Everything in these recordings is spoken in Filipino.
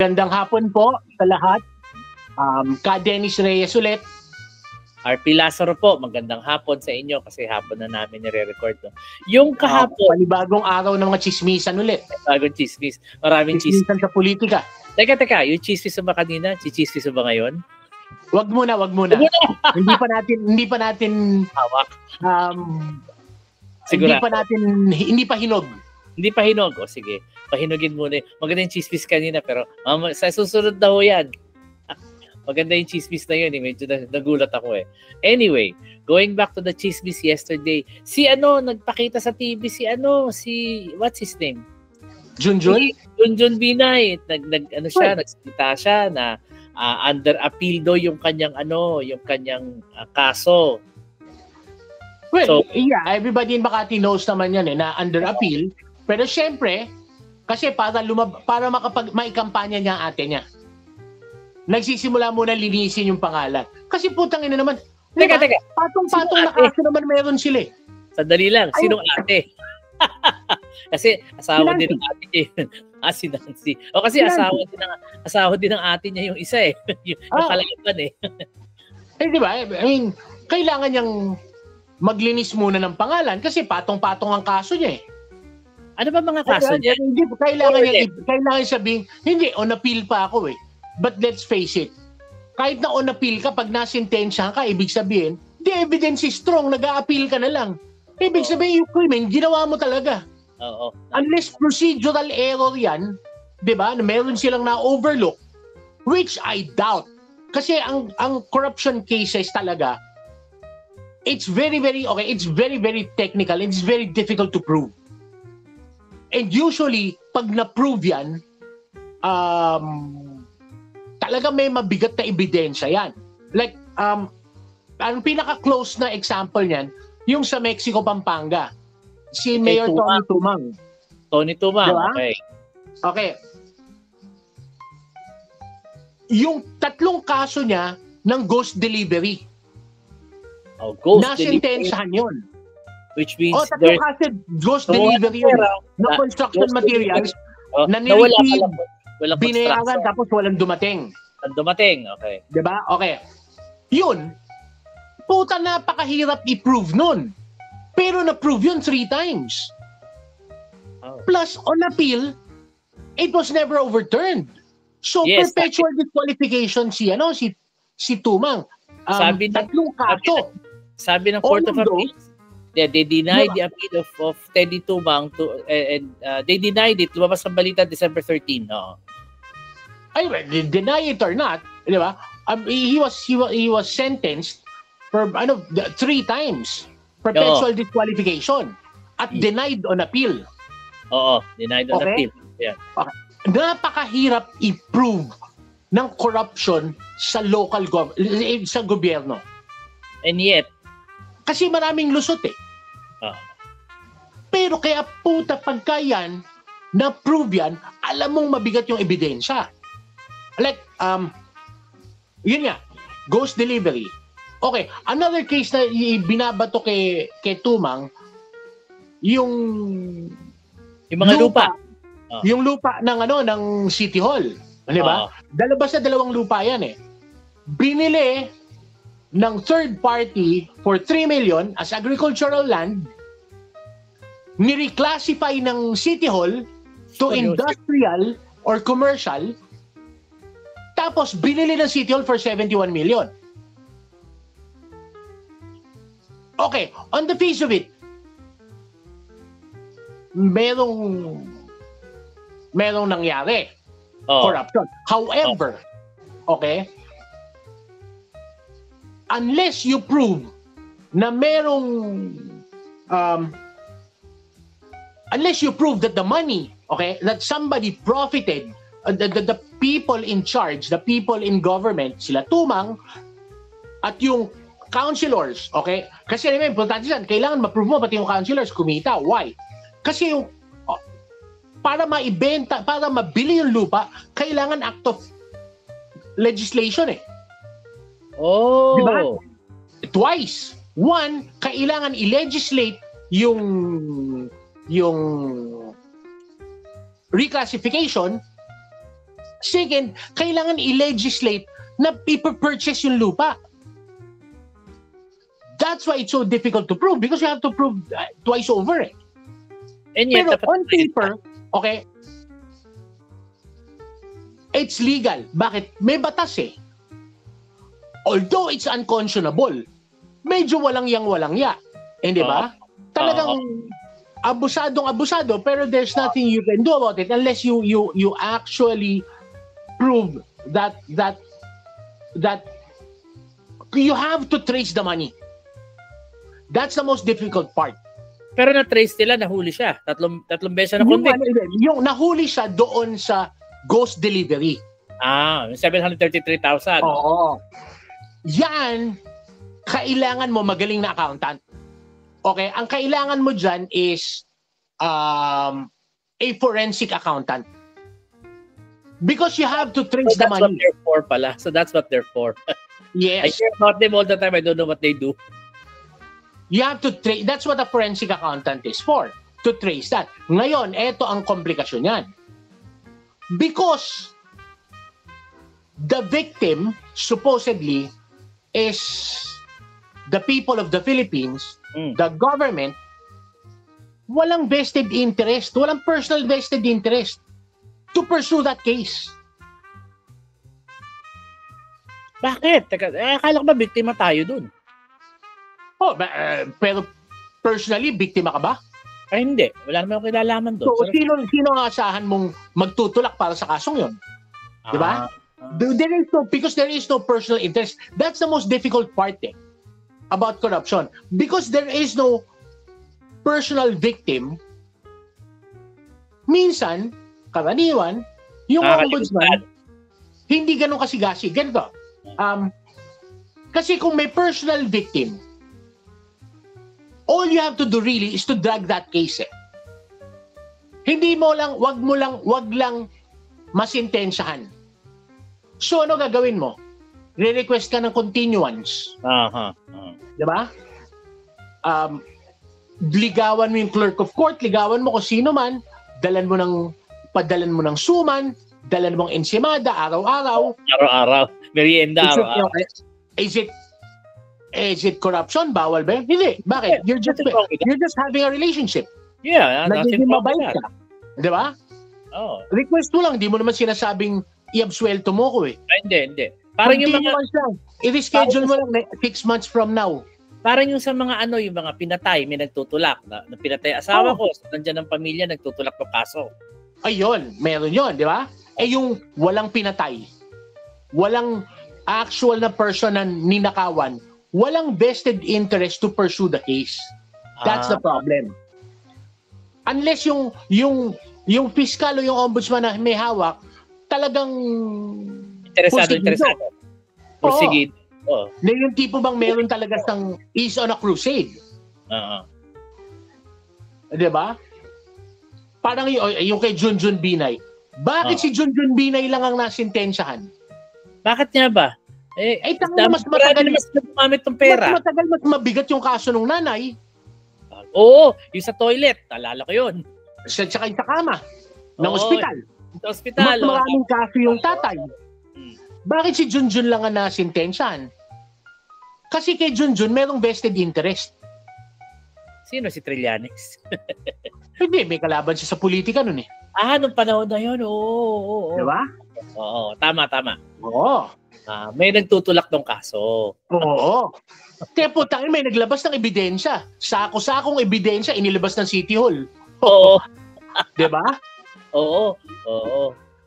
Gandang hapon po sa lahat. Ka Dennis Reyes ulit. RP Lazaro po, magandang hapon sa inyo kasi hapon na namin nire-record. No? Yung kahapon, panibagong araw ng mga chismisan ulit. Bagong chismis. Maraming Chismisan sa politika. Teka, yung chismis ba kanina? Chismis ba ngayon? Wag muna. hindi pa natin hawak. Hindi pa hinog. Hindi pa hinog. O sige, pahinugin muna. Maganda yung chismis kanina pero sa susunod na ho yan. Maganda yung chismis na yun. Medyo nagulat ako eh. Anyway, going back to the chismis yesterday. Nagpakita sa TV what's his name? Junjun Binay. Nagsalita siya na under appeal daw yung kanyang kaso. Well, everybody in Makati knows naman yan na under appeal. Pero syempre, kasi para maikampanya niya ang ate niya. Nagsisimula muna linisin yung pangalan. Kasi putang ina naman. Teka. Patong-patong na kaso naman meron sila eh. Sandali lang. Sinong ate? Kasi asawa din ng ate niya yun. Si Nancy. O kasi asawa din ng ate niya yung isa eh. yung kalaban eh. Di ba? I mean, kailangan niyang maglinis muna ng pangalan kasi patong-patong ang kaso niya eh. Ano ba mga kaso niya? Hindi, kailangan sabihin, hindi, on appeal pa ako eh. But let's face it, kahit na on appeal ka, pag nasintensya ka, ibig sabihin, the evidence is strong, nag-a-appeal ka na lang. Ibig sabihin, yung crimen, ginawa mo talaga. Oo. Unless procedural error yan, di ba, na meron silang na-overlook, which I doubt. Kasi ang corruption cases talaga, it's very, very technical, and it's very difficult to prove. And usually, pag na-prove yan, talaga may mabigat na ebidensya yan. Like, ang pinaka-close na example niyan, yung sa Mexico, Pampanga. Si Mayor Tony Tumang. Tony Tumang, diba? Okay. Yung 3 kaso niya ng ghost delivery. Oh, ghost nasintensyahan yun. Which means 3 kaso ghost delivery yun. Na construction materials na nireview. Binayaran tapos walang dumating. Okay. Diba? Okay. Yun, puta napakahirap i-prove nun. Pero na-prove yun 3 times. Oh. Plus, on appeal, it was never overturned. So, yes, perpetual disqualification si Tumang. Sabi ng Court of Appeals, they denied the appeal of Teddy Tumang and they denied it. Lumabas ang balita December 13. No? Deny it or not, di ba? He was sentenced for 3 times perpetual disqualification at denied on appeal. Oo, denied on appeal. Yeah. Okay. Napakahirap i-prove ng corruption sa local sa gobyerno. And yet, kasi maraming lusot eh. Pero kaya puta pagka yan, na-prove yan, alam mong mabigat yung ebidensya. Like, yun nga, ghost delivery. Okay, another case na binabato kay Tumang, yung mga lupa. Yung lupa ng City Hall. Di ba? Dalabas na 2 lupa yan eh. Binili ng third party for 3 million as agricultural land, ni-reclassify ng City Hall to industrial or commercial, tapos binili ng City Hall for 71 million. Okay, on the face of it, merong nangyari. Corruption. However, okay, unless you prove na unless you prove that the money, okay, that somebody profited, the people in charge, the people in government, sila Tumang, at yung councilors, okay? Kasi naman, importante yan, kailangan ma-prove mo pati yung councilors kumita. Why? Kasi yung para maibenta, para mabili yung lupa, kailangan act of legislation eh. Oh. Diba? Twice. One, kailangan i-legislate yung reclassification, Second, kailangan i-legislate na i-purchase yung lupa. That's why it's so difficult to prove because you have to prove twice over it. And yet, Pero on paper, okay, it's legal. Bakit? May batas eh. Although it's unconscionable, medyo walang yang walang ya. Hindi ba? Talagang abusado, pero there's nothing you can do about it unless you actually prove that you have to trace the money. That's the most difficult part. Pero na-trace nila, nahuli siya. Tatlong beses na convict. Yung nahuli siya doon sa ghost delivery. Yung 733,000. Oo. Yan, kailangan mo magaling na accountant. Okay, ang kailangan mo dyan is a forensic accountant. Because you have to trace the money. That's what they're for pala. So that's what they're for. Yes. I hear about them all the time. I don't know what they do. You have to trace. That's what a forensic accountant is for. To trace that. Ngayon, eto ang komplikasyon yan. Because the victim, supposedly, is the people of the Philippines, the government, walang vested interest, walang personal vested interest to pursue that case. Bakit? Teka, akala ko ba biktima tayo dun? Pero personally, biktima ka ba? Ay hindi. Wala naman akong kinalaman doon. So, sino ang asahan mong magtutulak para sa kasong yun? Di ba? Because there is no personal interest. That's the most difficult part about corruption. Because there is no personal victim, minsan, karaniwan, yung ombudsman, hindi ganun kasigasi. Ganito. Kasi kung may personal victim, all you have to do really is to drag that case. Hindi mo lang, wag lang masintensyahan. So ano gagawin mo? Re-request ka ng continuance. Diba? Ligawan mo yung clerk of court, ligawan mo kung sino man, padalan mo ng suman, dalan mo ng ensimada, araw-araw. Araw-araw. Merienda, araw-araw. Is it corruption? Bawal ba yun? Hindi. Bakit? You're just having a relationship. Yeah, nothing wrong with that. Diba? Oh. Request mo lang, hindi mo naman sinasabing i-absuelto mo ko eh. Hindi. Parang yung mga i-reschedule mo lang 6 months from now. Parang yung sa mga yung mga pinatay, may nagtutulak na pinatay asawa ko, nandiyan ng pamilya nagtutulak ng kaso. Ayun, meron yon, di ba? Yung walang pinatay, walang actual na person na ninakawan, walang vested interest to pursue the case. That's the problem. Unless yung fiscal o yung ombudsman na may hawak, talagang interesado. Proceed. Na yung tipo bang meron talaga sang is on a crusade. Diba? Parang yung kay Junjun Binay. Bakit si Junjun Binay lang ang nasintensyahan? Bakit niya ba? Mas matagal mas gumamit ng pera. Mas mabigat yung kaso ng nanay. Oo, yung sa toilet. Alala ko yun. Tsaka yung sa kama. Ng ospital. Sa ospital. Mas maraming kaso yung tatay. Bakit si Junjun lang ang nasintensyahan? Kasi kay Junjun merong vested interest. Sino si Trillanes? Hindi, may kalaban siya sa politika nun eh. Nung panahon na yun, oo. Diba? Oo, tama. Oo. May nagtutulak ng kaso. Oo. Kaya po, may naglabas ng ebidensya. Sako-sakong ebidensya, inilabas ng City Hall. Oo. Diba? Oo.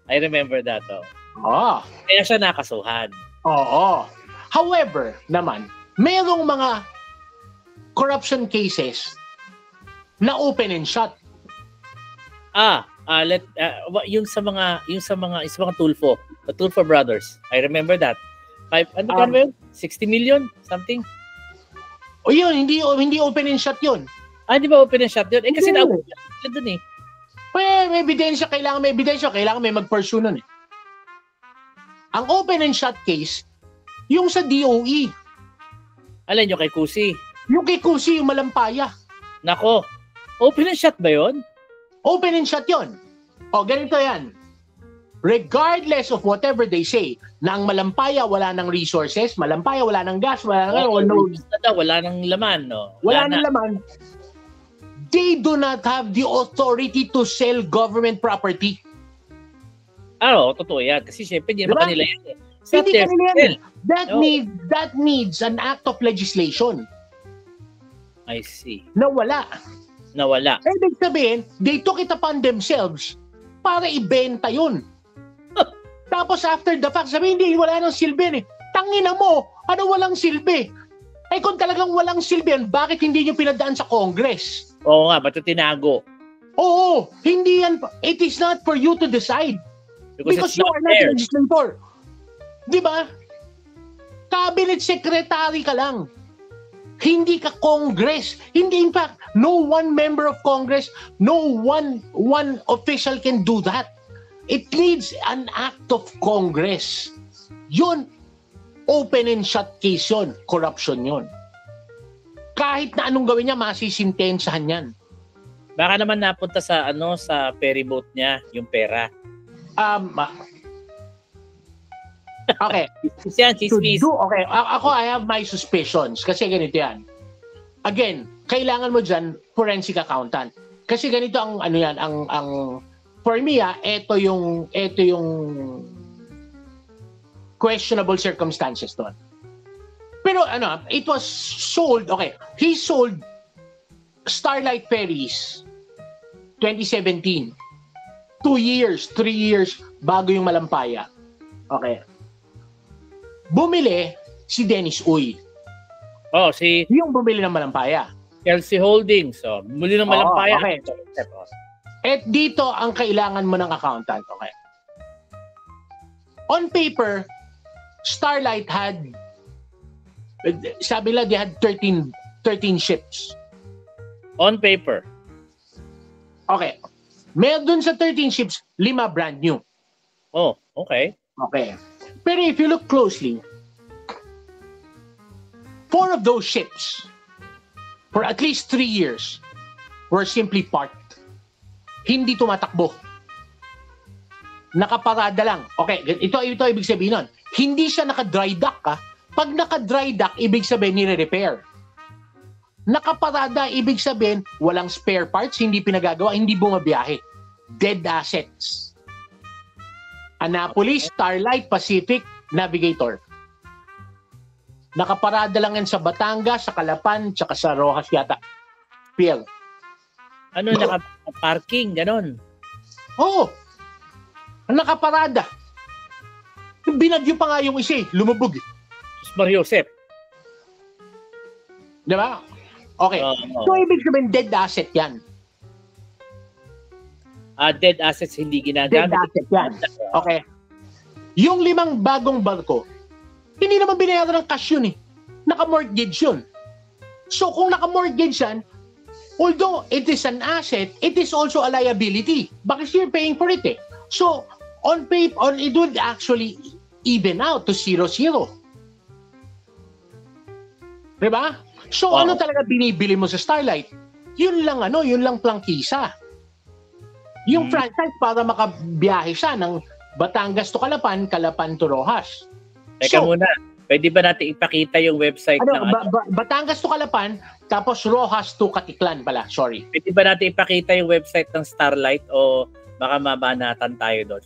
I remember that. Oo. Kaya siya nakasuhan. Oo. However, naman, mayroong mga corruption cases na open and shut. Yung sa mga Tulfo, the Tulfo brothers. I remember that. 60 million something. O yun, hindi open and shut yun. Di ba open and shut yun? Kasi na-open sila dun eh. May ebidensya, kailangan may mag-pursue nun eh. Ang open and shut case, yung sa DOE. Alin yung kay Kusi? Yung kay Kusi, yung Malampaya. Nako, open and shut ba yun? Open and shut yun. Ganito yan. regardless of whatever they say, na ang Malampaya wala ng resources, Malampaya wala ng gas, wala ng wala nang laman, no? Wala nang laman. They do not have the authority to sell government property. Totoo yan. Kasi syempre, hindi naman kanila yan. Hindi kanila yan. That needs an act of legislation. I see. Nawala. Ibig sabihin, they took it upon themselves para ibenta yun. Tapos after the fact, sabihin, hindi, wala nang silbi. Tangina mo, ano walang silbi? Kung talagang walang silbi yan, bakit hindi nyo pinadaan sa Congress? Oo nga, ba't tinago? Oo, hindi yan. It is not for you to decide. Because you are not a legislator. Di ba? Cabinet secretary ka lang. Hindi ka Congress. Hindi, in fact, no one member of Congress, no one official can do that. It needs an act of Congress. Yun, open and shut case yun. Corruption yun. Kahit na anong gawin niya, masisintensahan yan. Baka naman napunta sa sa ferry boat niya, yung pera. Okay. Okay. Ako, I have my suspicions. Kasi ganito yan. Again, kailangan mo dyan forensic accountant. Kasi ganito ang for me, ito yung questionable circumstances doon. Pero it was sold, okay, he sold Starlight Ferries 2017. 2 years, 3 years bago yung Malampaya. Okay. Bumili si Dennis Uy. Yung bumili ng Malampaya. Chelsea Holdings. Bumili ng Malampaya. Okay. At dito ang kailangan mo ng accountant. Okay. On paper, Starlight had, sabi nila, they had 13 ships. On paper. Okay. Meron sa 13 ships, 5 brand new. Oh, okay. Okay. Pero if you look closely, 4 of those ships, for at least 3 years, were simply parked. Hindi tumatakbo. Nakaparada lang. Okay, ito ibig sabihin nun. Hindi siya naka-dry dock, ha? Pag naka-dry dock, ibig sabihin nire-repair. Nakaparada, ibig sabihin walang spare parts, hindi pinagagawa, hindi bumabiyahe. Dead assets. Annapolis, Starlight, Pacific, Navigator. Nakaparada lang yan sa Batangas, sa Calapan, tsaka sa Rojas yata. Pier. Naka-parking, ganon? Oo. Nakaparada. Binagyo pa nga yung isa, lumubog. Mario Josep. Diba? Okay. So, ibig sabihin, dead asset yan. Dead assets hindi ginagamit. Dead asset yan. Okay. Yung 5 bagong barko, hindi naman binayaran ng cash yun eh. Naka-mortgage yun. So, kung naka-mortgage yan, although it is an asset, it is also a liability. Because you're paying for it eh. So, on paper, it would actually even out to 0-0. Diba? So, ano talaga binibili mo sa Starlight? Yun lang plangkisa. Yung franchise para makabiyahe siya ng Batangas to Calapan, Calapan to Rojas. Teka muna, pwede ba natin ipakita yung website ng Batangas to Calapan, tapos Rojas to Katiklan pala, sorry. Pwede ba natin ipakita yung website ng Starlight o baka mabanatan tayo doon?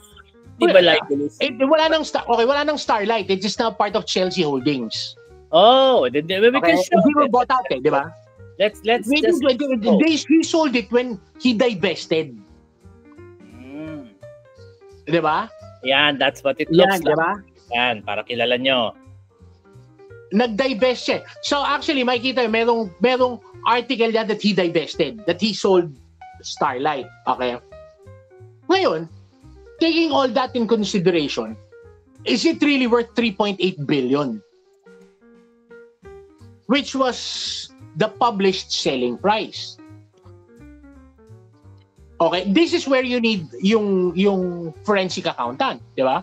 Di ba like this? Wala nang Starlight. It is now part of Chelsea Holdings. Oh, we can show. He was bought out, di ba? Let's just... He sold it when he divested. Di ba? Yan, that's what it looks like. Diba? Yan, para kilala nyo. Nag-divest siya. So actually, makikita merong article yan that he divested, that he sold Starlight. Okay? Ngayon, taking all that in consideration, is it really worth 3.8 billion? Which was the published selling price. Okay, this is where you need yung forensic accountant, di ba?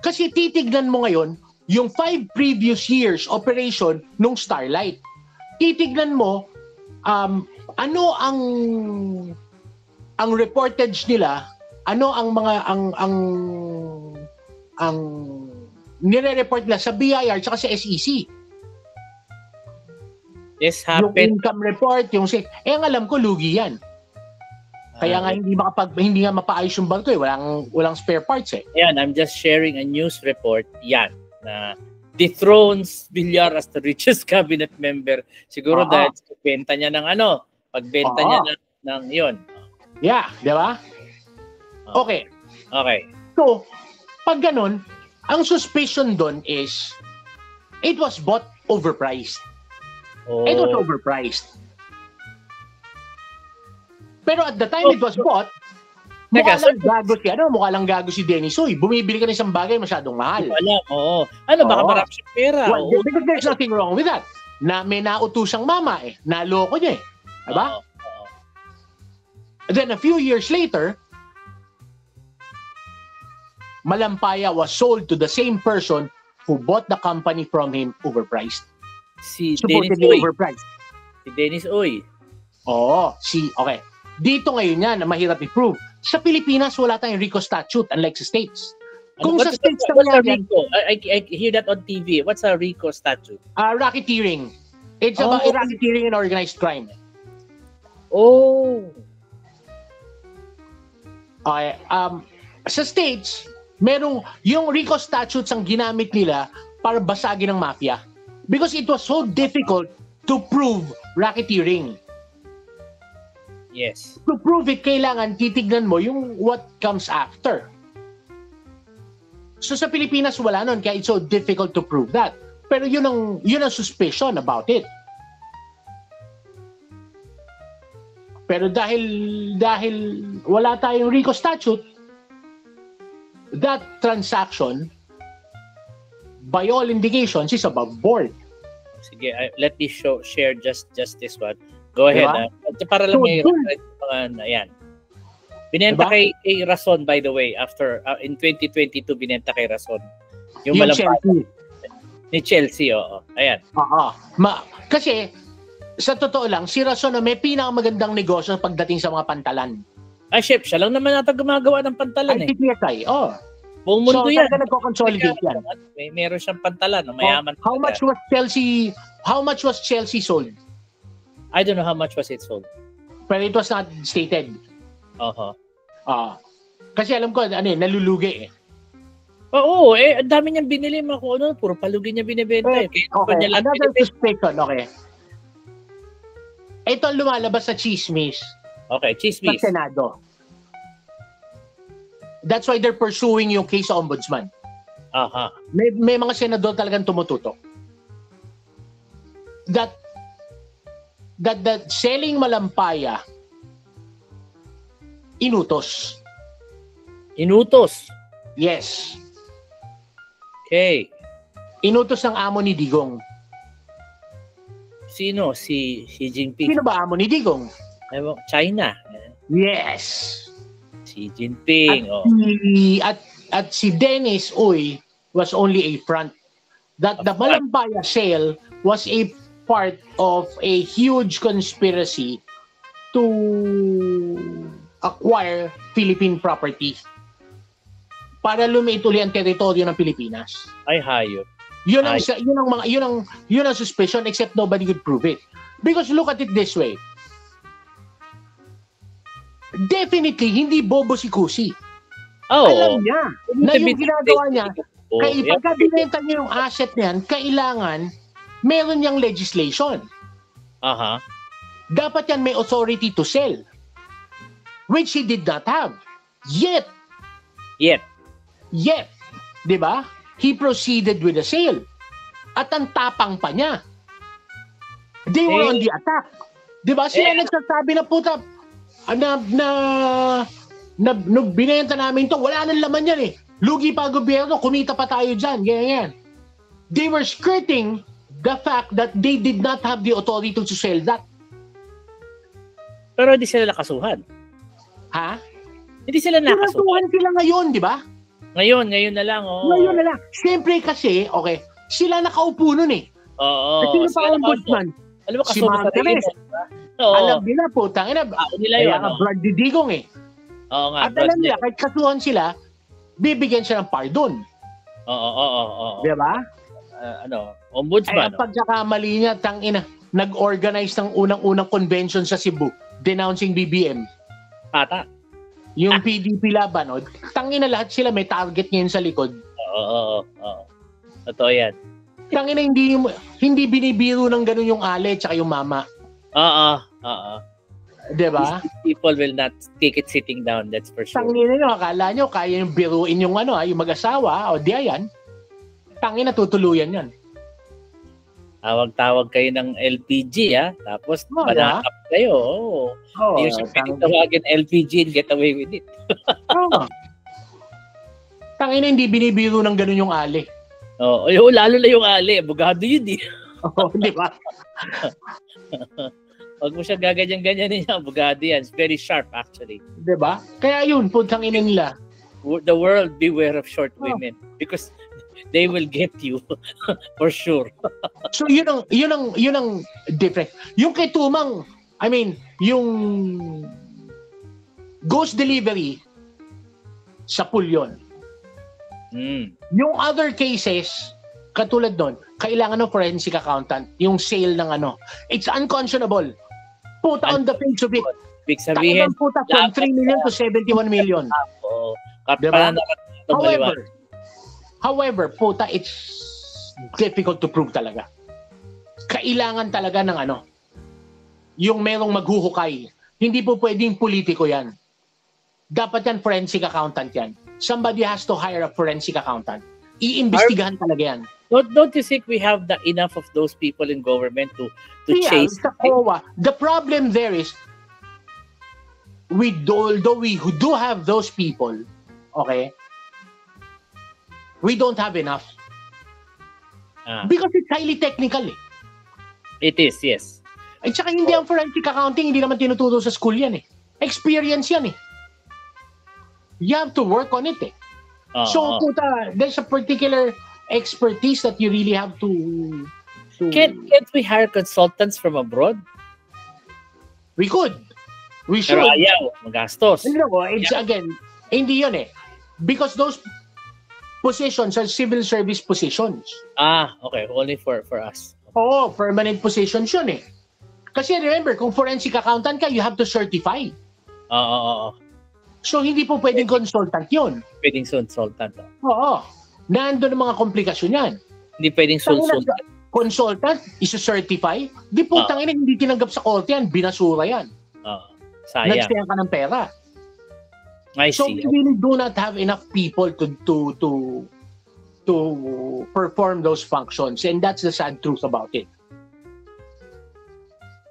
Kasi titignan mo ngayon yung 5 previous years operation nung Starlight. Titignan mo ano ang reportage nila, ano ang mga ang nire-report nila sa BIR tsaka sa SEC. This Yung happened. income report, ang alam ko lugi yan. Kaya nga hindi nga mapaayos yung bangko eh. Walang spare parts eh. Ayan, I'm just sharing a news report. Yan, na dethrones Villar as the richest cabinet member. Siguro dahil benta niya ng pagbenta niya ng yun. Yeah, di ba? Okay. Okay. So, pag ganun, ang suspicion doon is it was bought overpriced. Oh. It was overpriced. Pero at the time it was bought, mukha lang gago si Dennis Uy. Bumibili ka ng isang bagay masyadong mahal. Alam, oo. Baka marami siyang pera. Well, because there's nothing wrong with that. May nautusang mama eh. Naloko niya eh. Diba? Then a few years later, Malampaya was sold to the same person who bought the company from him overpriced. Si Supposedly Dennis Uy. overpriced. Si Dennis Uy. Okay. Dito ngayon yan, mahirap i-prove. Sa Pilipinas, wala tayong RICO statute unlike sa states. Kung sa states nangyari yan, I hear that on TV. What's a RICO statute? Racketeering. It's about racketeering and organized crime. Oh. Okay. Sa states, yung RICO statutes ang ginamit nila para basagin ng mafia. Because it was so difficult to prove racketeering. Yes. To prove it, kailangan titignan mo yung what comes after. So sa Pilipinas, wala nun, kaya it's so difficult to prove that. Pero yun ang suspicion about it. Pero dahil wala tayong RICO statute, that transaction, by all indications, is above board. Sige, let me share just this one. Go ahead. Diba? Para lang may ayan. Binenta kay Rason, by the way, after in 2022 binenta kay Rason. Yung Malampaya. Ni Chelsea, oo. Ayan. Kasi sa totoo lang, si Rason may pinakamagandang negosyo pagdating sa mga pantalan. Chef, siya lang naman nata gumagawa ng pantalan eh. TPSI, Buong mundo yan. So, nagko-consolidate yan. Meron siyang pantalan, mayaman. How much was Chelsea sold? I don't know how much was it sold. Pero it was not stated. Kasi alam ko, nalulugi eh. Oo, ang dami niyang binili mga puro palugi niya binibenta eh. Okay, another suspicion, okay. Ito ang lumalabas sa chismis. Okay, chismis. Sa Senado. That's why they're pursuing yung case sa ombudsman. May mga senador talagang tumututok. That selling Malampaya inutos. Inutos? Yes. Okay. Inutos ng amo ni Digong. Sino? Si Jinping. Sino ba amo ni Digong? China. Yes. Si Jinping. At si Dennis Uy was only a front. That the Malampaya sale was a part of a huge conspiracy to acquire Philippine property para lumiit uli ang teritoryo ng Pilipinas. Ay, hayop. Yun ang suspicion, except nobody could prove it. Because look at it this way. Definitely, hindi bobo si Kusi. Alam niya na yung ginagawa niya, kaya pagka binenta niya yung asset niyan, kailangan meron niyang legislation. Dapat yan may authority to sell. Which he did not have. Yet. Di ba? He proceeded with the sale. At ang tapang pa niya. They were on the attack. Di ba? Sila nagsasabi na puta, binenta namin to, wala nang laman yan eh. Lugi pa gobyerno, kumita pa tayo dyan. Ganyan. They were skirting the fact that they did not have the authority to sell that. Pero hindi sila nakasuhan. Ha? Hindi sila nakasuhan. Nakasuhan sila ngayon, di ba? Ngayon na lang. Ngayon na lang. Siyempre kasi, okay, sila nakaupo nun eh. Oo. Sino pa ang ombudsman? Alam mo, si Martinez. Alam nila po, tangina. Kaya nga Brad Digong eh. Oo nga. At alam nila, kahit kasuhan sila, bibigyan siya ng pardon. Oo. Di ba? Ombudsman. Ang pagkakamali niya, tangina, nag-organize ng unang-unang convention sa Cebu denouncing BBM. Ata. Yung PDP laban, tangina lahat sila may target ngayon sa likod. Oo. Totoo yan. Tangina hindi binibiro ng ganun yung Ale tsaka yung mama. Oo. Diba? People will not take it sitting down, that's for sure. Tangina nyo, akala nyo kaya yung biruin yung yung mag-asawa o di ayan. Tangina tutuluyan yan. Tawag kayo ng LPG, tapos manakap kayo. Hindi siya pwedeng tawagin LPG and get away with it. Tangina hindi binibiro ng ganun yung Ale. Lalo na yung Ale, abogado yun di ba? Huwag mo siya gaganyan-ganyan niya, abogado yan. It's very sharp actually. Di ba? Kaya yun, putang ina nila. The world beware of short women because they will get you for sure. So yun ang different. Yung kay Tumang, I mean, yung ghost delivery sa pool yun. Yung other cases, katulad nun, kailangan ng forensic accountant, yung sale ng it's unconscionable. Puta on the face of it. Big sabihin, puta from 3 million to 71 million. Diba? However, puta, it's difficult to prove talaga. Kailangan talaga ng yung merong maghuhukay. Hindi po pwedeng politiko yan. Dapat yan forensic accountant yan. Somebody has to hire a forensic accountant. Iimbestigahan talaga yan. Don't you think we have enough of those people in government to chase? The problem there is, although we do have those people, okay, we don't have enough. Because it's highly technical eh. It is, yes. At saka hindi ang forensic accounting, hindi naman tinuturo sa school yan eh. Experience yan eh. You have to work on it eh. So, puta, there's a particular expertise that you really have to Can't we hire consultants from abroad? We could. We should. Pero ayaw, magastos. It's again, hindi yun eh. Because those positions are civil service positions. Okay. Only for us. Oo, permanent positions yun eh. Kasi remember, kung forensic accountant ka, you have to certify. Oo. So, hindi po pwedeng consultant yun. Pwedeng consultant. Oo. Nandun ang mga komplikasyon yan. Hindi pwedeng consultant. Consultant, isa-certify, di po tangina, hindi tinanggap sa korte yan, binasura yan. Sayang. Nagsayang ka ng pera. So, we really do not have enough people to perform those functions, and that's the sad truth about it.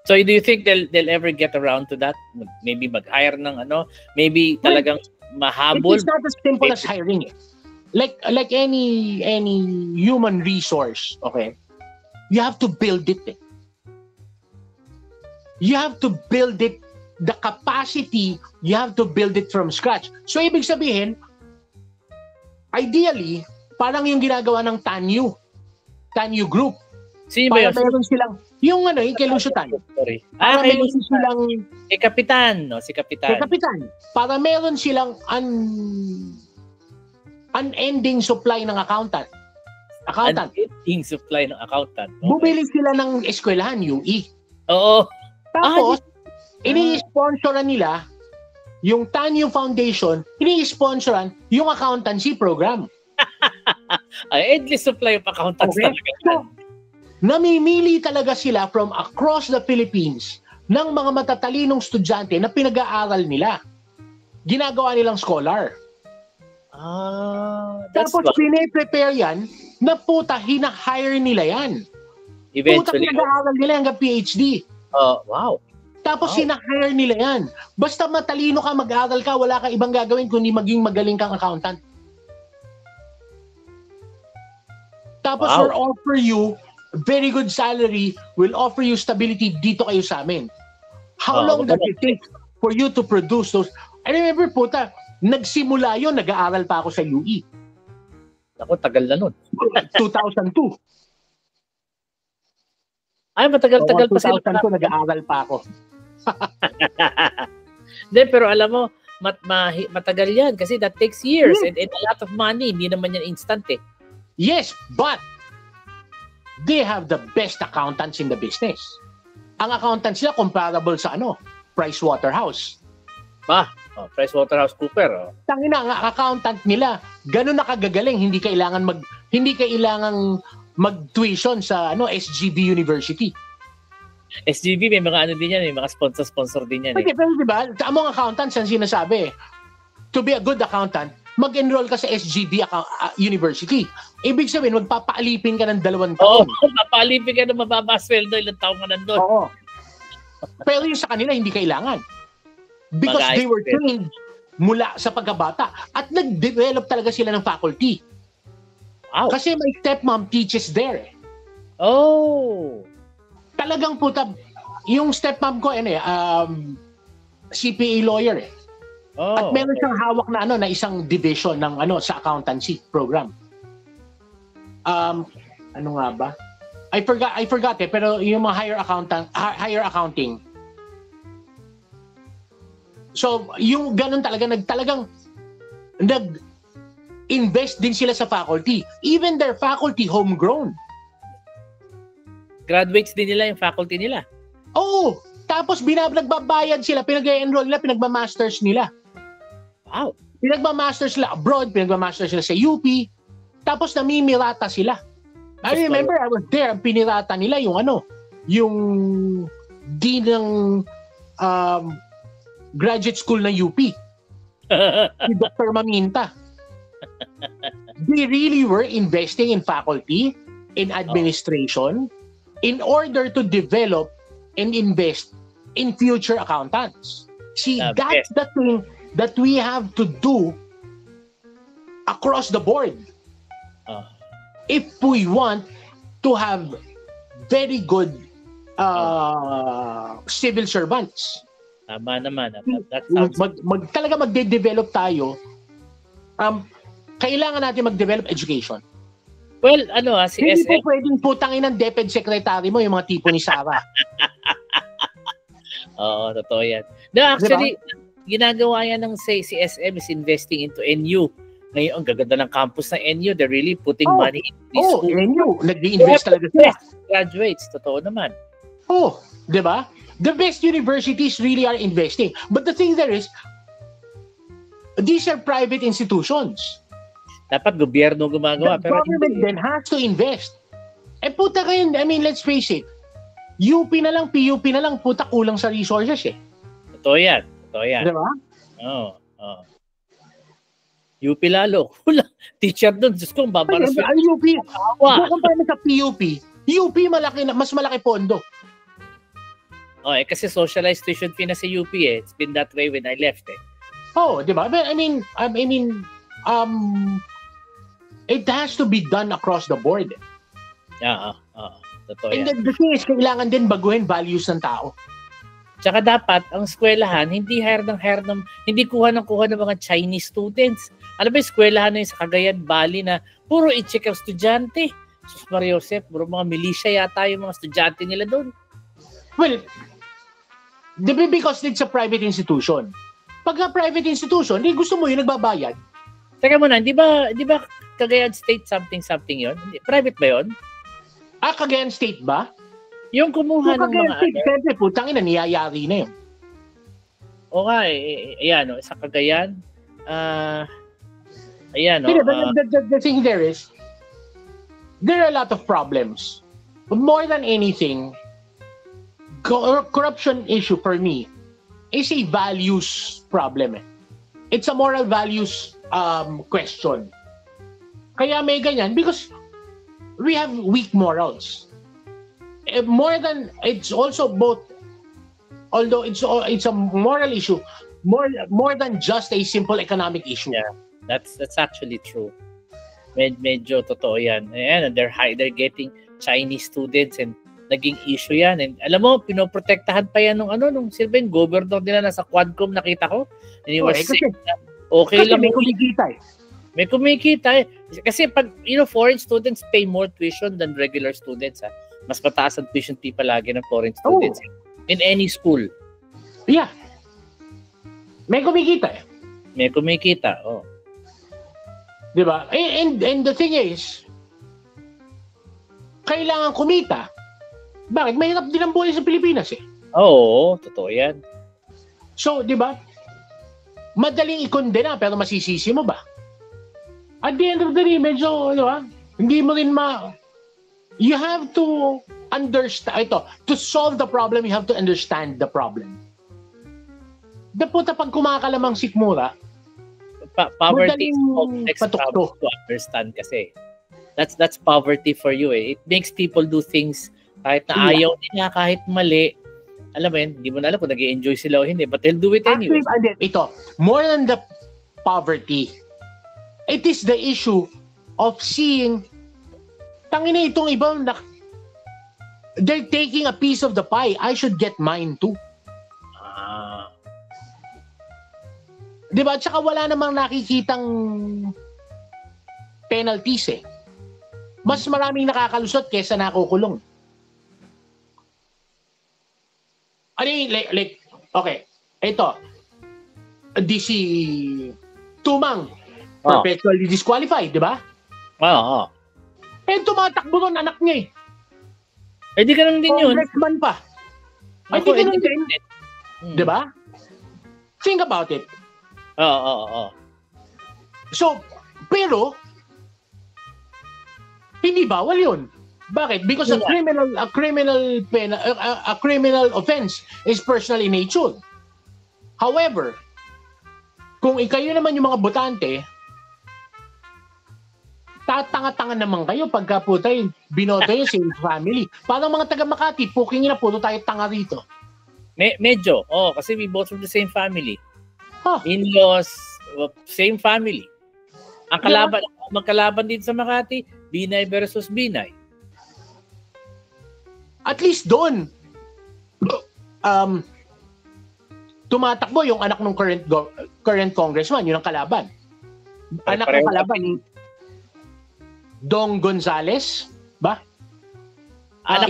So do you think they'll ever get around to that? Maybe mag-hire ng maybe talagang mahabol? It's not as simple as hiring it. Like any human resource, okay? You have to build it. You have to build it, the capacity, you have to build it from scratch. So ibig sabihin, ideally, parang yung ginagawa ng Tanyu Group. Sino ba yun? Meron silang, yung kay Lusutan. Sorry. Meron silang, si Kapitan. Si Kapitan. Para meron silang unending supply ng accountant. Unending supply ng accountant. Okay. Bumili sila ng eskwelahan, UE. Oo. Tapos, ini-sponsoran nila yung Tanyu Foundation, ini-sponsoran yung accountancy program. Endless supply of accountants talaga. So, namimili talaga sila from across the Philippines ng mga matatalinong estudyante na pinag-aaral nila. Ginagawa nilang scholar. Tapos pine-prepare yan na puta, hina-hire nila yan. Eventually. Puta, pinag-aaral nila hanggang PhD. Wow. Tapos hina-hire nila yan. Basta matalino ka, mag-aaral ka, wala kang ibang gagawin kundi maging magaling kang accountant. Tapos we'll offer you very good salary, will offer you stability, dito kayo sa amin. How long does it take for you to produce those? I remember, puta, nagsimula yun, nag-aaral pa ako sa UE. Ako, tagal na nun. 2002. Ay, matagal-tagal pa sila. 2002, nag-aaral pa ako. Hindi, pero alam mo, matagal yan kasi that takes years and a lot of money. Hindi naman yan instant eh. Yes, but they have the best accountants in the business. Ang accountants nila comparable sa Pricewaterhouse. PricewaterhouseCooper. Tangina, ang accountant nila, ganun nakagagaling, hindi kailangan mag-tuition sa SGB University. SGB, may mga din yan, may mga sponsor din yan. Pero diba, among accountants ang sinasabi, to be a good accountant, mag-enroll ka sa SGB University. Ibig sabihin, magpapaalipin ka ng 2 taon. Papaalipin ka ng mababa sweldo, ilang taon ka nandun. Oo. Pero yung sa kanila, hindi kailangan. Because they were trained mula sa pagkabata. At nag-develop talaga sila ng faculty. Wow. Kasi my stepmom teaches there. Oh! Talagang yung stepmom ko, CPA lawyer . At meron siyang hawak na isang division ng sa accountancy program. Ano nga ba? I forgot pero yung mga higher accounting. So, yung ganun talagang nag-invest din sila sa faculty. Even their faculty homegrown. Graduates din nila yung faculty nila. Oo. Tapos nagbabayad sila, pinag-enroll nila, pinagmamasters nila. Wow. Pinagmamasters sila abroad, pinagmamasters sila sa UP. Tapos namimirata sila. I remember I was there, pinirata nila yung dean ng graduate school ng UP. Si Dr. Maminta. They really were investing in faculty, in administration, in order to develop and invest in future accountants. See, that's the thing that we have to do across the board. If we want to have very good civil servants. Tama naman. Talaga magde-develop tayo. Kailangan natin mag-develop education. Well, si Hindi SM... po pwedeng putangin ng DepEd secretary mo yung mga tipo ni Sarah. Oo, totoo yan. No, actually, ginagawa yan ng si SM is investing into NU. Ngayon, ang gaganda ng campus ng NU. They're really putting money into this school. NU. Nag-i-invest talaga sila. Graduates, totoo naman. Di ba? The best universities really are investing. But the thing there is, these are private institutions. Dapat gobyerno gumagawa. The government then has to invest. Puta kayo, let's face it. UP na lang, PUP na lang, puta kulang sa resources . Totoo yan. Diba? Oo. UP lalo. Teacher doon. Diyos ko, babaras. Ang UP, kumpara sa PUP, UP mas malaki pondo. Kasi socialized tuition fee na sa UP . It's been that way when I left . Diba? It has to be done across the board. Totoo And yan. the thing is, kailangan din baguhin values ng tao. Tsaka dapat, ang eskwelahan, hindi hindi kuha ng mga Chinese students. Ano ba yung eskwelahan na yung sa Cagayan Valley na puro i-check ang estudyante? Sus Maria Josep, puro mga militia yata yung mga estudyante nila doon. Well, because it's a private institution. Pagka private institution, gusto mo yung nagbabayad. Teka muna, di ba Cagayan State something yun? Private ba yun? Cagayan State ba? Yung kumuha ng mga... Siyempre, putang ina, niyayari na yun. Ayan, sa Cagayan. Ayan, the thing there is, there are a lot of problems. But more than anything, corruption issue for me is a values problem. It's a moral values question. Kaya may ganyan because we have weak morals. More than it's also both, although it's a moral issue, more than just a simple economic issue. Yeah, that's actually true. Medyo totoo yan. Ayan, they're getting Chinese students and naging issue yan. And alam mo, pinoprotektahan pa yan nung silbing governor nila nasa Quadcom, nakita ko. And he was saying na okay lang. May kumikita . May kumikita . Kasi pag, foreign students pay more tuition than regular students . Mas mataas ang tuition fee palagi ng foreign students in any school. Yeah. May kumikita . May kumikita, Diba? And the thing is, kailangan kumita. Bakit? Mahirap din ang buhay sa Pilipinas eh. Oo, totoo yan. So, di ba? Madaling ikondena pero masisisi mo ba? At the end of the day, medyo, di ba? Hindi mo rin You have to understand, to solve the problem, you have to understand the problem. Daputa pag kumakalamang sikmura, Poverty is complex patukto to understand kasi. That's poverty for you eh. It makes people do things kahit na ayaw nila, kahit mali. Alam mo yun, hindi mo na alam kung nag-i-enjoy sila o hindi, but they'll do it anyway. Actually, ito, more than the poverty, it is the issue of seeing, tangina itong ibang, they're taking a piece of the pie, I should get mine too. Diba? At saka wala namang nakikitang penalties eh. Mas maraming nakakalusot kesa nakukulong. Like, okay, ito, DC Tumang, perpetually disqualified, di ba? Oo. Eh, tumatakbo nun, anak niya eh. Eh, di ka lang din yun. Congressman pa. Ay, di ka lang din. Di ba? Think about it. Oo. So, pero, hindi bawal yun. Bakit? Because a criminal offense is personal in nature. However, kung ikayo naman yung mga botante, tatanga-tanga naman kayo pagka po tayo binoto yung same family. Parang mga taga Makati, puking na puro tayo tanga rito. Medyo. Kasi we both from the same family. In-laws, same family. Ang magkalaban din sa Makati, Binay versus Binay. At least doon, tumatakbo yung anak ng current congressman, yun ang kalaban. Anak ng kalaban, Dong Gonzales, ba?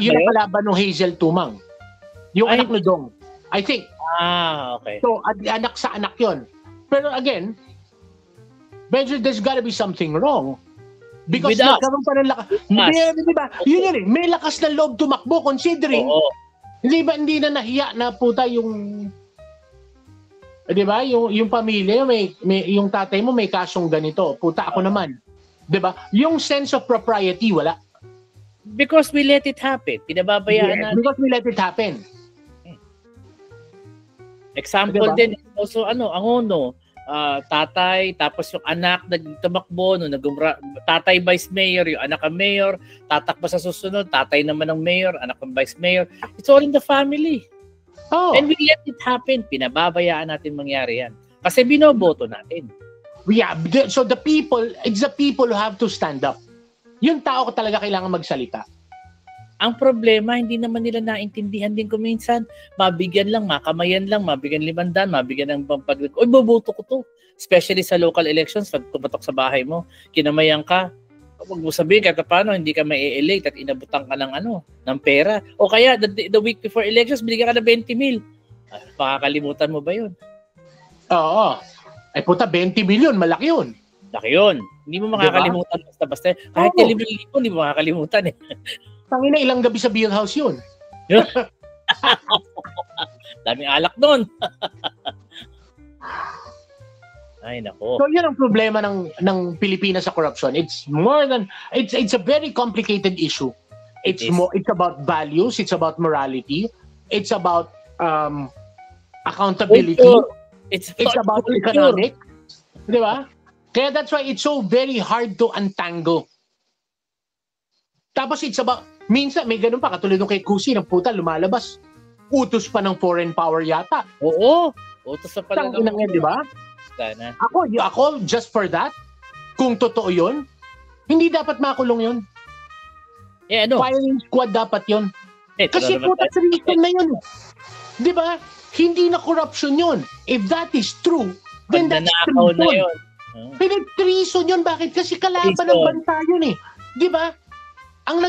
Yun ang kalaban ng Hazel Tumang. Yung anak ni Dong, I think. Okay. So, anak sa anak yun. Pero again, medyo there's gotta be something wrong. Because nagkaroon pa ng lakas. Diba? Yun eh. May lakas na loob tumakbo considering hindi na nahiya na puta yung diba? Yung pamilya, yung tatay mo may kasong ganito. Puta ako naman. Diba? Yung sense of propriety, wala. Because we let it happen. Pinababayaan natin. Because we let it happen. Example din, also ang tatay, tapos yung anak nagtumakbo, tatay vice mayor, yung anak ang mayor, tatakbo sa susunod, tatay naman ang mayor, anak ang vice mayor. It's all in the family. And we let it happen. Pinababayaan natin mangyari yan. Kasi binoboto natin. Yeah, so it's the people who have to stand up. Yung tao ko talaga kailangan magsalita. Ang problema, hindi naman nila naintindihan din kung minsan, mabigyan lang, makamayan lang, mabigyan 500, mabigyan ng pampag... Oy, boboto ko to. Especially sa local elections, pag tumatok sa bahay mo, kinamayan ka, huwag mo sabihin kahit paano, hindi ka mai-elect at inabutan ka ng pera. O kaya, the week before elections, binigyan ka na 20 mil. Makakalimutan mo ba yun? Oo. Ay puta, 20 million, malaki yun. Laki yun. Hindi mo makakalimutan basta-basta. Kahit 1,000,000, hindi mo makakalimutan eh. Tangina, ilang gabi sa beer house yun. Daming alak doon. Ay, nako. So, yan ang problema ng Pilipinas sa corruption. It's a very complicated issue. It's about values, it's about morality, it's about accountability, it's about economics. Di ba? Kaya that's why it's so very hard to untangle. Tapos it's about, minsan may ganun pa, katulad nung kay Kusi, ng puta, lumalabas. Utos pa ng foreign power yata. Oo. Utos na pala ng di ba? Ako, just for that, kung totoo yun, hindi dapat makulong yun. Firing squad dapat yun. Kasi puta sa reason na yun. Di ba? Hindi na corruption yun. If that is true, then that's treason. Na yun. Pero treason yun. Bakit? Kasi kalaban ng bansa yun eh. Di ba? Ang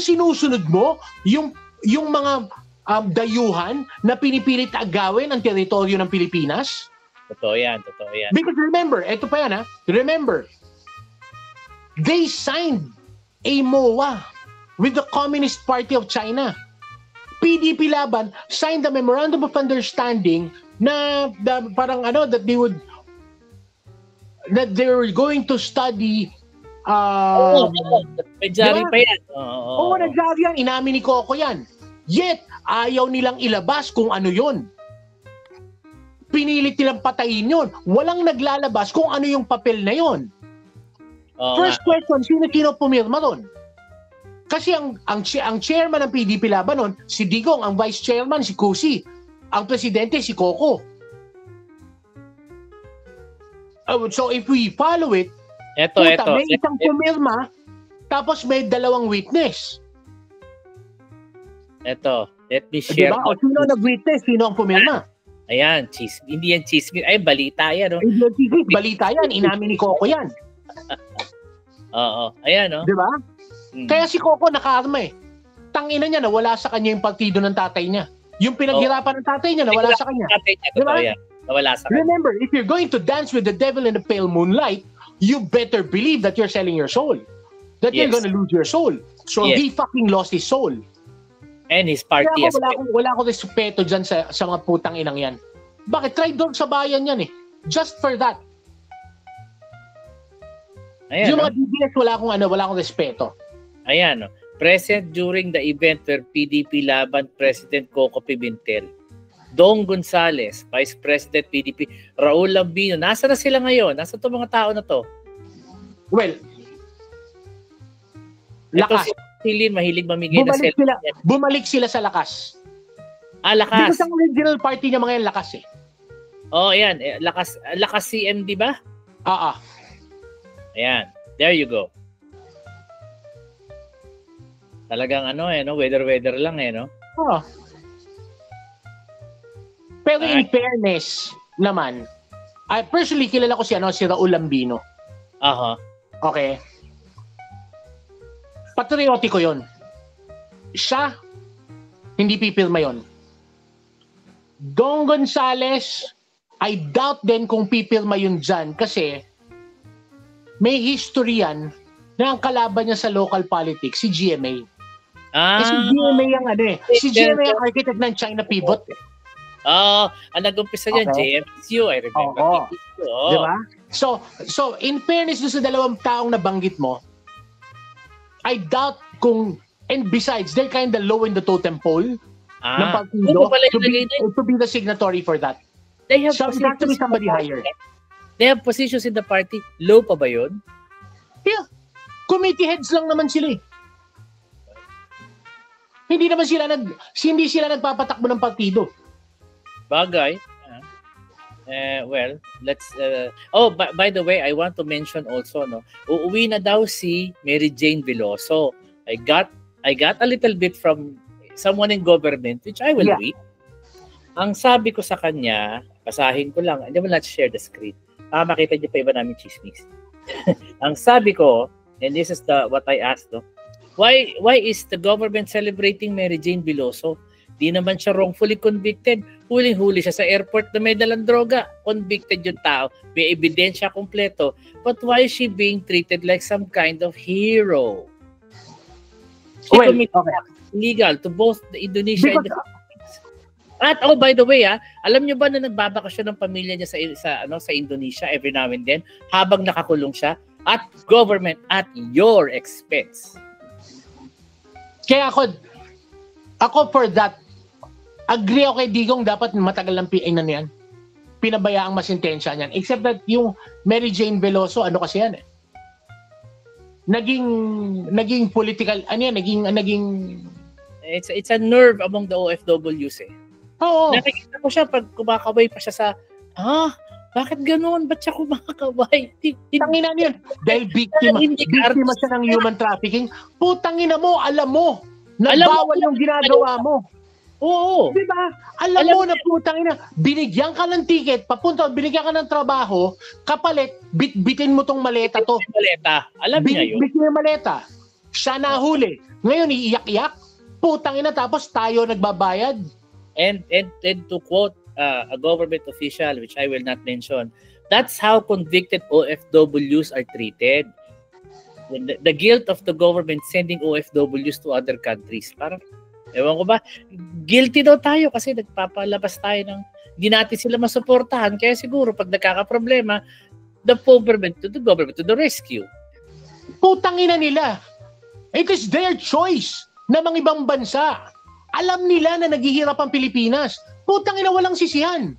sinusunod mo, yung mga dayuhan na pinipilit agawin ang teritoryo ng Pilipinas. Totoo yan. Because remember, eto pa yan remember, they signed a MOA with the Communist Party of China. PDP Laban signed the Memorandum of Understanding na parang that they were going to study Nagjaring diba? pa yan. Oo, nagsabi yan. Inamin ni Coco yan. Yet, ayaw nilang ilabas kung ano yon. Pinilit nilang patayin yon. Walang naglalabas kung ano yung papel na yon. First question, sino pumirma doon? Kasi ang chairman ng PDP Laban nun, si Digong, ang vice chairman, si Kusi. Ang presidente, si Coco. So if we follow it, may isang pumirma, tapos may dalawang witness. Let me share. Diba? O sino nag-witness? Sino ang pumirma? Ayan, hindi yan chismis. Ay, balita yan. Hindi yan chismis, balita yan. Inamin ni Coco yan. Oo, ayan, no? Diba? Kaya si Coco nakaarma eh. Tangina niya, nawala sa kanya yung partido ng tatay niya. Yung pinaghirapan ng tatay niya, nawala sa kanya. Diba? Nawala sa kanya. Remember, if you're going to dance with the devil in the pale moonlight, you better believe that you're selling your soul. That you're gonna lose your soul. So he fucking lost his soul. And his party as well. Wala akong respeto dyan sa mga putang inang yan. Bakit? Try doon sa bayan yan eh. Just for that. Ayan, yung mga DDS, wala akong respeto. Ayan, no? Present during the event where PDP Laban President Coco Pimentel, Dong Gonzales, Vice President PDP, Raul Lambino, nasa na sila ngayon? Nasa itong mga tao na to? Well, lakas. Silin, mahilig mamigay na Bumalik sila sa lakas. Lakas. Di ba sa original party niya mga yan, lakas eh. Ayan. Lakas CMD ba? Ayan. There you go. Talagang weather lang no? Oo. Pero in fairness naman, I personally kilala ko si Raul Lambino. Okay. Patriotiko yon. Siya, hindi pipirma yon. Dong Gonzales, I doubt din kung pipirma yun dyan kasi may history yan na ang kalaban niya sa local politics, si GMA. Si GMA yung si GMA yung architect ng China Pivot. Ang nag-umpisa niyan, JMSU, I remember. Diba? So in fairness doon sa dalawang taong nabanggit mo, I doubt kung, and besides, they're kind of low in the totem pole ng partido to be the signatory for that. They have so it has to be somebody higher. They have positions in the party. Low pa ba yun? Yeah. Committee heads lang naman sila eh. Hindi sila nagpapatakbo ng partido. Bagay. Well, let's by the way, I want to mention also uuwi na daw si Mary Jane Veloso. I got a little bit from someone in government which I will read. Ang sabi ko sa kanya, basahin ko lang. Hindi mo na share the screen. Makita niyo pa iba namin chismis. Ang sabi ko, and this is what I asked, why is the government celebrating Mary Jane Veloso? Di naman siya wrongfully convicted. Huling-huli siya sa airport na may dalang droga. Convicted yung tao. May ebidensya kompleto. But why is she being treated like some kind of hero? She committed illegal to both the Indonesia and the Philippines. At by the way, alam niyo ba na nagbabakasyon ng pamilya niya sa Indonesia every now and then habang nakakulong siya at government at your expense. Kaya ako for that, agree ako kay Digong, dapat matagal lang yan. Pinabayaang masintensya niyan. Except that yung Mary Jane Veloso, kasi yan eh. Naging political, naging... It's a nerve among the OFWs eh. Oo. Nakikita ko siya pag kumakaway pa siya sa, bakit ganoon? Ba't siya kumakaway? Tangina niyan. Dahil biktima siya ng human trafficking. Putangina mo, alam mo na bawal yung ginagawa mo. Oo. Diba? Alam mo na putangina, binigyan ka ng ticket, binigyan ka ng trabaho, kapalit, bitin mo tong maleta to. Maleta. Alam niya yun. Bitin yung maleta. Siya nahuli. Ngayon, iiyak-iyak. Putangina, tapos tayo nagbabayad. And to quote a government official, which I will not mention, that's how convicted OFWs are treated. The guilt of the government sending OFWs to other countries. Parang, ewan ko ba, guilty daw tayo kasi nagpapalabas tayo ng hindi natin sila masuportahan. Kaya siguro pag nagkakaproblema, the government to the rescue. Putang ina nila. It is their choice na mga ibang bansa. Alam nila na naghihirap ang Pilipinas. Putang ina, walang sisihan.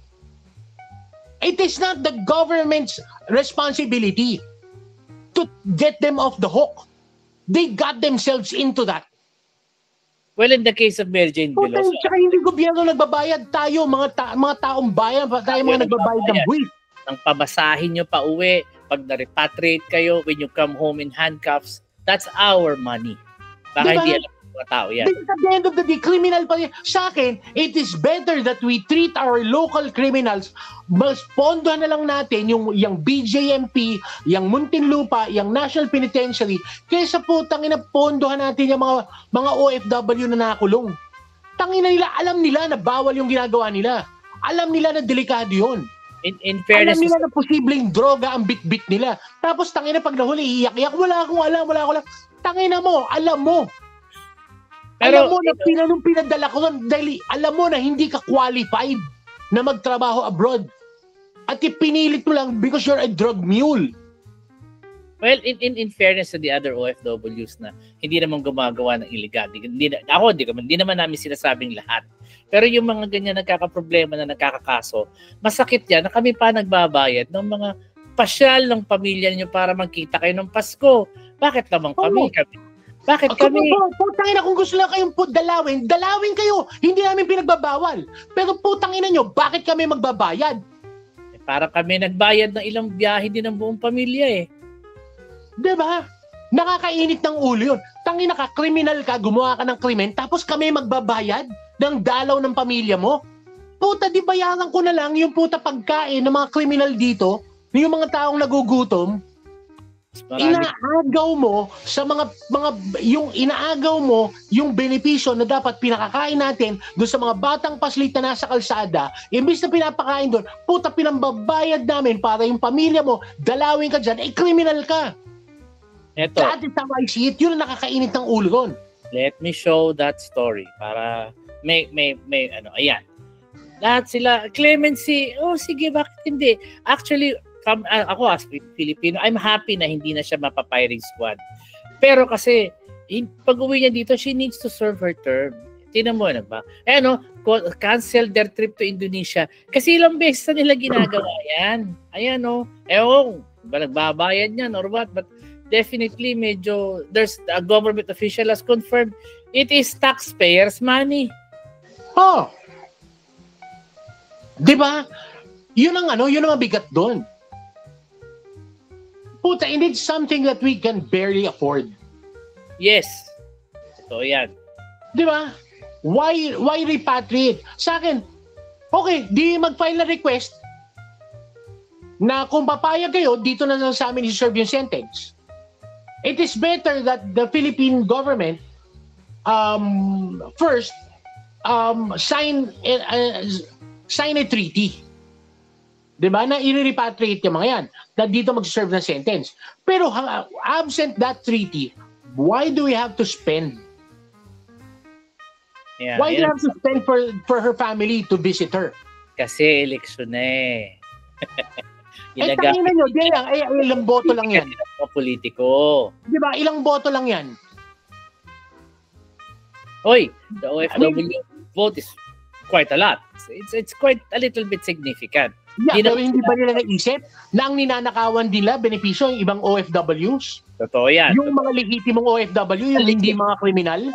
It is not the government's responsibility to get them off the hook. They got themselves into that. Well, in the case of Mary Jane Putang, Veloso, tsaka hindi gobyerno nagbabayad. Tayo, mga taong bayan, tayo mga nagbabayad ng buwis. ang pamasahin nyo pa uwi, pag na-repatriate kayo, when you come home in handcuffs, that's our money. Baka Diba? hindi alam ng mga tao yan. Because at the end of the day, criminal pa rin. Sa akin, it is better that we treat our local criminals, mas pondohan na lang natin yung BJMP, yung Muntinlupa, yung National Penitentiary, kaysa po tangina pondohan natin yung mga OFW na nakakulong. Tangina nila, alam nila na bawal yung ginagawa nila. Alam nila na delikado yun. In fairness, Alam nila na posibleng droga ang bit-bit nila. Tapos tangina pag nahuli, iyak-iyak, wala akong alam. Tangina mo, alam mo. pero Alam mo na nung pinadala ko doon, dahil alam mo na hindi ka qualified na magtrabaho abroad. At ipinilit mo lang because you're a drug mule. well, in fairness to the other OFWs na hindi naman gumagawa ng illegal. Hindi naman namin sinasabing lahat. Pero yung mga ganyan nagkakaproblema na nagkakakaso, masakit yan na kami pa nagbabayad ng mga pasyal ng pamilya niyo para magkita kayo ng Pasko. Bakit naman kami? Bakit kami? Putang ina, kung gusto lang kayong dalawin kayo. Hindi namin pinagbabawal. Pero putang ina nyo, bakit kami magbabayad? Para kami nagbayad ng ilang biyahe din ng buong pamilya eh. Diba? Nakakainit ng ulo yun. Tangina ka, kriminal ka, gumawa ka ng krimen, tapos kami magbabayad ng dalaw ng pamilya mo? Puta, di bayaran ko na lang yung puta pagkain ng mga kriminal dito, yung mga taong nagugutom. Inaagaw mo sa inaagaw mo yung benepisyo na dapat pinakakain natin doon sa mga batang paslit na nasa kalsada, imbis na pinapakain doon, puta, pinambabayad namin para yung pamilya mo, dalawin ka dyan, kriminal ka. Eto, That is how I see it. Yun ang nakakainit ng ulo ron. let me show that story para may ayan. Lahat sila, clemency, sige, bakit hindi? Actually, ako as Filipino, I'm happy na hindi na siya mapapiring squad. Pero kasi, pag uwi niya dito, she needs to serve her term. Tinan mo na ba? Cancel their trip to Indonesia. Kasi ilang beses na nila ginagawa yan. Ayan ba nagbabayad yan or what? But definitely, there's a government official has confirmed it is taxpayers' money. Oh. 'Di ba? Yun ang mabigat doon. Puta, and it's something that we can barely afford. Yes. So, yan. 'Di ba? Why repatriate? Sa akin, okay, di mag-file na request na kung papayag kayo, dito na lang sa amin i-serve yung sentence. It is better that the Philippine government first sign a treaty. 'Di ba? Na i-repatriate yung mga yan. Na dito mag-serve ng sentence. Pero absent that treaty, why do we have to spend? Yeah, Why do you have to spend for her family to visit her? Kasi eleksyon na eh. Tangina nyo, ilang boto lang yan. Mga politiko. Di ba? Ilang boto lang yan. Hoy, the OFW vote is quite a lot. It's quite a little bit significant. Yeah, pero hindi ba nila naisip na ang ninanakawan nila, benepisyo yung ibang OFWs? Totoo yan. Yung mga lehitimong OFW, yung hindi mga kriminal?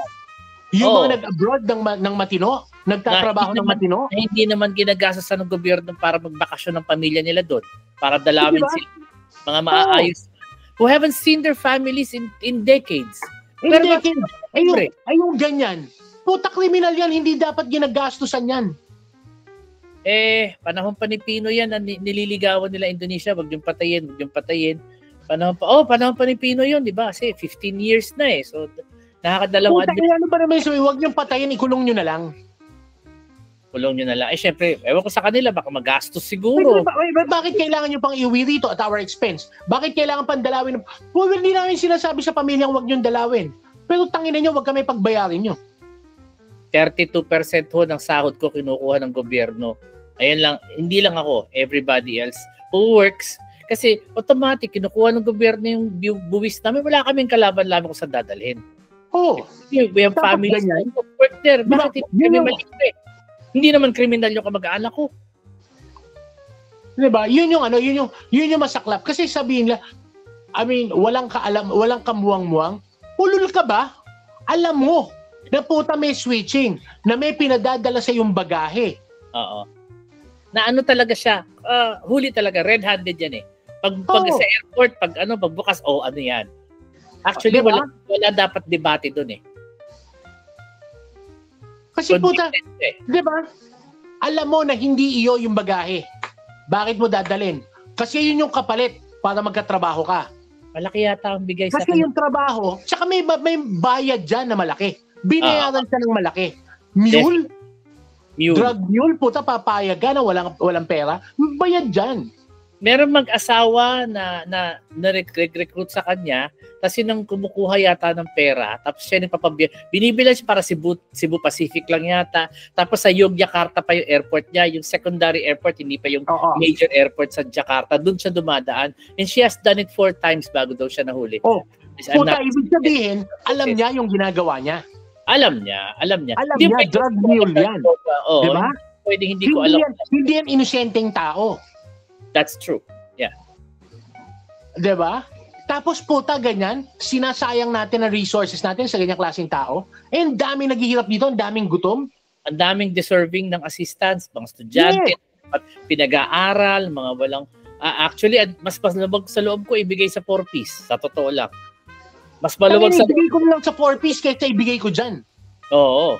Yung mga nag-abroad ng matino? Nagtatrabaho ng matino? Hindi naman ginagasasan ng gobyerno para magbakasyon ng pamilya nila doon. Para dalawin sila. Mga maaayos. Who haven't seen their families in decades. Pero ayun ganyan. Puta, kriminal yan. Hindi dapat ginagastusan yan. Panahon pa ni Pino yan na nililigawan nila Indonesia. Wag yung patayin. Panahon pa ni Pino yun, di ba? Kasi 15 years na eh. So, nakakadalawang ano ba naman, so huwag niyong patayin, ikulong niyo na lang. Kulong nyo na lang. Eh, syempre, ewan ko sa kanila, baka magastos siguro. Bakit kailangan nyo pang iuwi rito at our expense? Bakit kailangan pang dalawin? Well, hindi namin sinasabi sa pamilyang wag nyo dalawin. Pero tangina nyo, wag kami pagbayarin nyo. 32% ho ng sahod ko kinukuha ng gobyerno. Ayan lang, hindi lang ako, everybody else who works. Kasi automatic, kinukuha ng gobyerno yung buwis namin. Wala kaming kalaban-laban kung saan dadalhin. Oh. We have families who work there. Bakit hindi kami maligre? Hindi naman kriminal yung kamag-anak ko. Diba? Yun yung masaklap. Kasi sabihin nila, I mean, walang kaalam, walang kamuwang-muwang. Ulul ka ba? Alam mo na puta may switching, na may pinadadala sa yung bagahe. Oo. Na ano talaga siya, huli talaga, red-handed yan eh. Pag sa airport, pagbukas, ano yan. Actually, diba? wala dapat debate doon eh. Kasi puta, di ba? Alam mo na hindi iyo yung bagahe. Bakit mo dadalhin? Kasi yun yung kapalit para magkatrabaho ka. Malaki yata ang bigay sa kasi yung trabaho, tsaka may bayad dyan na malaki. Binayaran ka ng malaki. Mule? Drug mule, puta, papayag ka na walang pera. Bayad dyan. Meron mag-asawa na recruit sa kanya, tapos yun ang kumukuha yata ng pera, tapos siya binibilan siya para Cebu Pacific lang yata, tapos sa Yogyakarta pa yung airport niya, yung secondary airport, hindi pa yung major airport sa Jakarta, doon siya dumadaan, and she has done it 4 times bago daw siya nahuli. Puta, ibig sabihin, alam niya yung ginagawa niya. Alam niya. Alam niya, drug mule yan. Diba? Pwede hindi ko alam. Hindi yan inosenteng tao. That's true. Yeah. Diba? Tapos puta ganyan, sinasayang natin ang resources natin sa ganyang klaseng tao. Eh, ang daming naghihirap dito, ang daming gutom. Ang daming deserving ng assistance, mga estudyante, pinag-aaral, mga walang... actually, mas maluwag sa loob ko ibigay sa 4-piece. Sa totoo lang. Mas maluwag sa... Ibigay ko lang sa 4-piece kaysa ibigay ko dyan. Oo.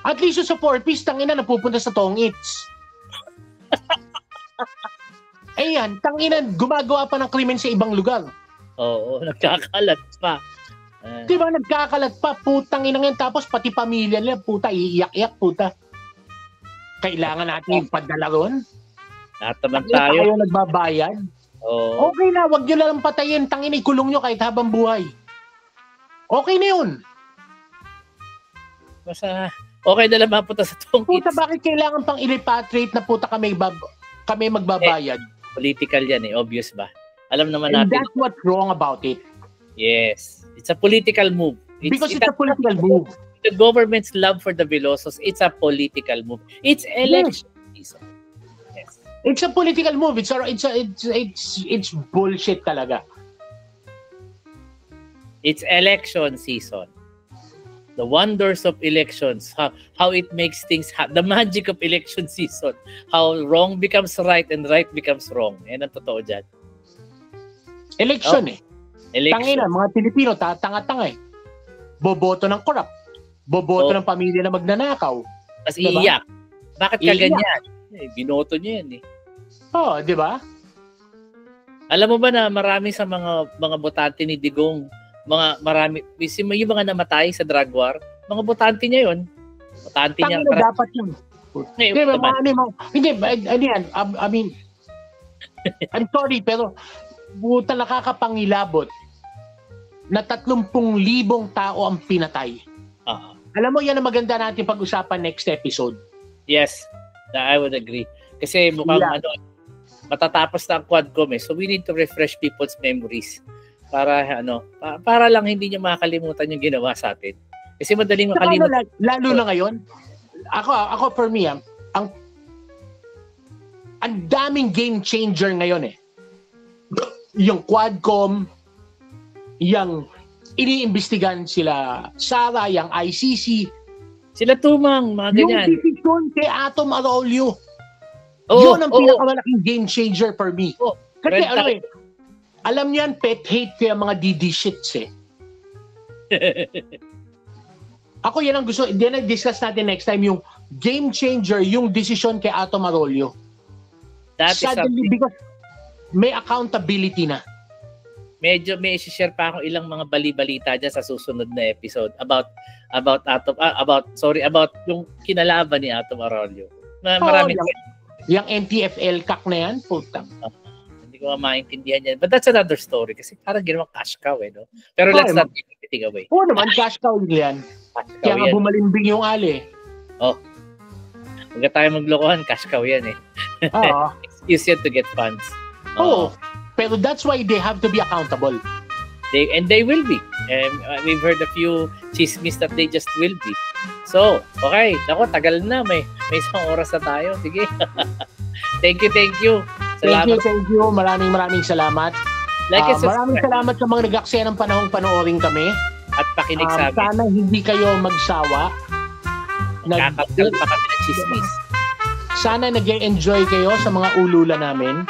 At least sa 4-piece, tangina, napupunta sa tong-its. Ayan, tanginan, gumagawa pa ng krimen sa ibang lugar. Oo, nagkakalat pa. Diba, nagkakalat pa, putang ina ngayon, tapos pati pamilya nila, puta, iiyak-iyak, puta. Kailangan natin ipadala ron. Lahat naman tayo. Nagbabayad. Oo. Okay na, wag nyo lang patayin, tangina, ikulong nyo kahit habang buhay. Okay na yun. Basta, okay na lang mapunta sa tong puta, bakit kailangan pang i-repatriate na puta kami magbabayad? Political yan eh, obvious ba? Alam naman And natin. that's what's wrong about it. Yes. It's a political move. Because it's a political move. The government's love for the Velosos, it's a political move. It's election season. Yes. It's a political move. It's bullshit talaga. It's election season. The wonders of elections, how it makes things happen, the magic of election season, how wrong becomes right and right becomes wrong. Yan ang totoo dyan. Election eh. Election. Tangina, mga Pilipino, tanga-tanga eh. Boboto ng corrupt. Boboto ng pamilya na magnanakaw. Tapos iiyak. Bakit ka ganyan? Binoto niya yan eh. Oo, di ba? Alam mo ba na marami sa mga botante ni Digong, marami, yung mga namatay sa drug war, mga botante niya yun. Botante niya. Dapat yun. Hindi, I mean, I'm sorry, pero buta nakakapangilabot na 30,000 tao ang pinatay. Alam mo, yan ang maganda natin pag-usapan next episode. Yes, I would agree. Kasi mukhang matatapos na ang Quadcom eh. So we need to refresh people's memories. Para lang hindi niyo makakalimutan yung ginawa sa atin. Kasi madaling makalimutan. Lalo na ngayon, ako for me, ang daming game changer ngayon eh. Yung Quadcom, yung iniimbestigan sila Sara, yung ICC, sila Tumang, mga ganyan. Yung decision kay Atom Arroyo. Yun ang pinakamalaking game changer for me. Kasi alam niyan, pet hate kaya mga DD shits eh. Ako yan ang gusto, then discuss natin next time yung game changer, yung decision kay Atom Arroyo. Suddenly, because may accountability na. Medyo may isi-share pa ako ilang mga bali-balita dyan sa susunod na episode about about yung kinalaban ni Atom Arroyo. Marami yung NTFL CAC na yan, putang. Hindi ko maintindihan yan. But that's another story kasi parang ginawang cash cow no? Pero let's not take anything away. Oo naman, cash cow yan. Kaya nga bumalimbing yung ali. Huwag tayo maglokohan, cash cow yan Excuse yan to get funds. Pero that's why they have to be accountable. They will be. We've heard a few chismis that they just will be. So, okay. Ako, tagal na. May isang oras na tayo. Sige. Thank you. Salamat. Thank you. Maraming salamat. Maraming salamat sa mga nag-aksaya ng panahong panoorin kami. At pakinig sa amin. Sana hindi kayo magsawa. Nagkakatal pa kami ng chismis. Sana nag-enjoy kayo sa mga ulula namin.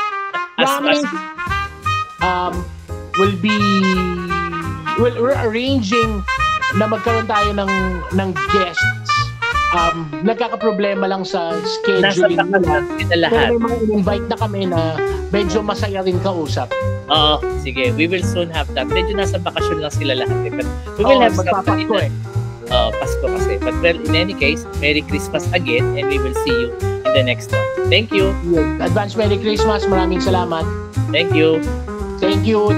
We're arranging na magkaroon tayo ng guests. Nagkakaproblema lang sa scheduling nila. Pero may mga invite na kami na medyo masaya rin kausap. Oo, sige. We will soon have that. Medyo nasa bakasyon lang sila lahat. But we will have something Pasko kasi. But well, in any case, Merry Christmas again and we will see you in the next one. Thank you. Advance Merry Christmas. Maraming salamat. Thank you. Thank you.